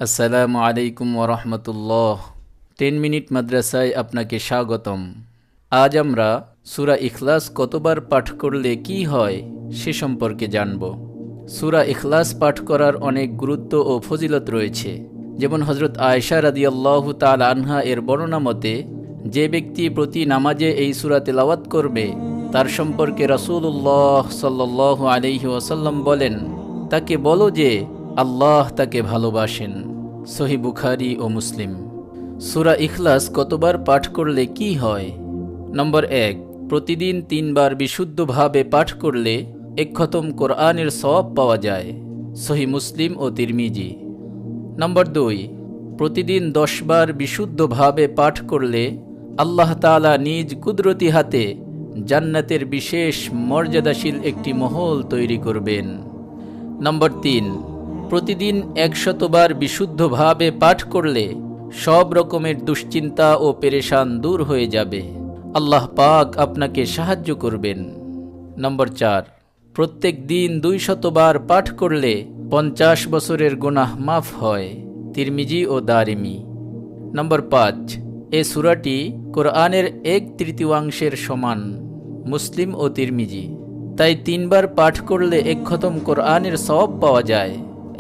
আসসালামু আলাইকুম ওরহমতুল্লাহ। 10 মিনিট মাদ্রাসায় আপনাকে স্বাগতম। আজ আমরা সূরা ইখলাস কতবার পাঠ করলে কি হয় সে সম্পর্কে জানব। সূরা ইখলাস পাঠ করার অনেক গুরুত্ব ও ফজিলত রয়েছে। যেমন হযরত আয়েশা রাদিয়াল্লাহু তাআলা আনহা এর বর্ণনা মতে, যে ব্যক্তি প্রতি নামাজে এই সূরা তেলাওয়াত করবে তার সম্পর্কে রাসূলুল্লাহ সাল্লাল্লাহু আলাইহি ওয়াসাল্লাম বলেন, তাকে বলো যে আল্লাহ তাকে ভালোবাসেন। সহিহ বুখারী ও মুসলিম। সূরা ইখলাস কতবার পাঠ করলে কি হয়? নম্বর 1, প্রতিদিন 3 বার বিশুদ্ধভাবে পাঠ করলে 1 খতম কোরআনের সওয়াব পাওয়া যায়। সহিহ মুসলিম ও তিরমিজি। নম্বর 2, প্রতিদিন 10 বার বিশুদ্ধভাবে পাঠ করলে আল্লাহ তাআলা নিজ কুদরতি হাতে জান্নাতের বিশেষ মর্যাদাশীল একটি মহল তৈরি করবেন। নম্বর 3, প্রতিদিন 100 বার বিশুদ্ধভাবে পাঠ করলে সব রকমের দুশ্চিন্তা ও পেরেশান দূর হয়ে যাবে। আল্লাহ পাক আপনাকে সাহায্য করবেন। নম্বর 4, প্রত্যেক দিন 200 বার পাঠ করলে 50 বছরের গুনাহ মাফ হয়। তিরমিজি ও দারিমি। নম্বর 5, এ সূরাটি কোরআনের 1/3 সমান। মুসলিম ও তিরমিজি। তাই 3 বার পাঠ করলে 1 খতম কোরআনের সওয়াব পাওয়া যায়।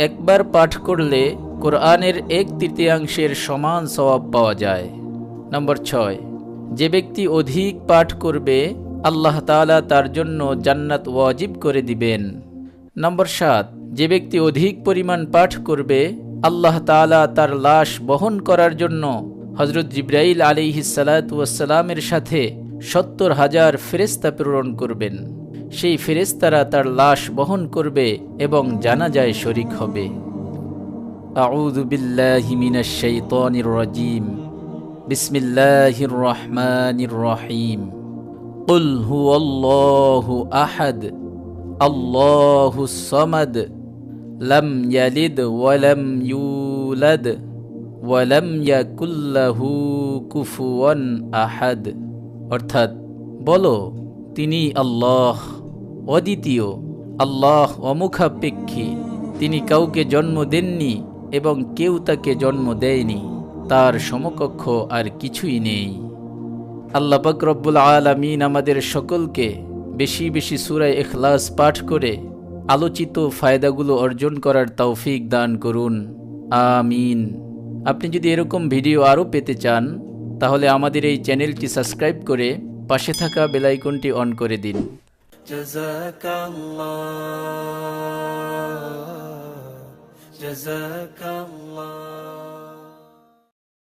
একবার পাঠ করলে কোরআনের 1/3 সমান সওয়াব পাওয়া যায়। নম্বর 6, যে ব্যক্তি অধিক পাঠ করবে আল্লাহ তাআলা তার জন্য জান্নাত ওয়াজিব করে দিবেন। নম্বর 7, যে ব্যক্তি অধিক পরিমাণ পাঠ করবে আল্লাহ তাআলা তার লাশ বহন করার জন্য হযরত জিবরাইল আলাইহিস সালাতু ওয়াস সালামের সাথে 70,000 ফেরেশতা প্রেরণ করবেন। সেই ফেরেশতারা তার লাশ বহন করবে এবং জানাজায় শরীক হবে। আউযু বিল্লাহি মিনাশ শাইতানির রাজীম। বিসমিল্লাহির রহমানির রহিম। কুল হুয়াল্লাহু আহাদ, আল্লাহুস সামাদ, লাম ইয়ালিদ ওয়া লাম ইউলাদ ওয়া লাম ইয়াকুল লাহু কুফুয়ান আহাদ। অর্থাৎ, বলো, তিনি আল্লাহ, অদ্বিতীয়, আল্লাহ অমুখাপেক্ষী। তিনি কাউকে জন্ম দেননি এবং কেউ তাকে জন্ম দেয়নি। তার সমকক্ষ আর কিছুই নেই। আল্লাহ পাক রব্বুল আলামিন আমাদের সকলকে বেশি বেশি সূরা ইখলাস পাঠ করে আলোচিত ফায়দাগুলো অর্জন করার তৌফিক দান করুন। আমিন। আপনি যদি এরকম ভিডিও আরও পেতে চান তাহলে আমাদের এই চ্যানেলটি সাবস্ক্রাইব করে পাশে থাকা বেল আইকনটি অন করে দিন। জাযাকাল্লাহ।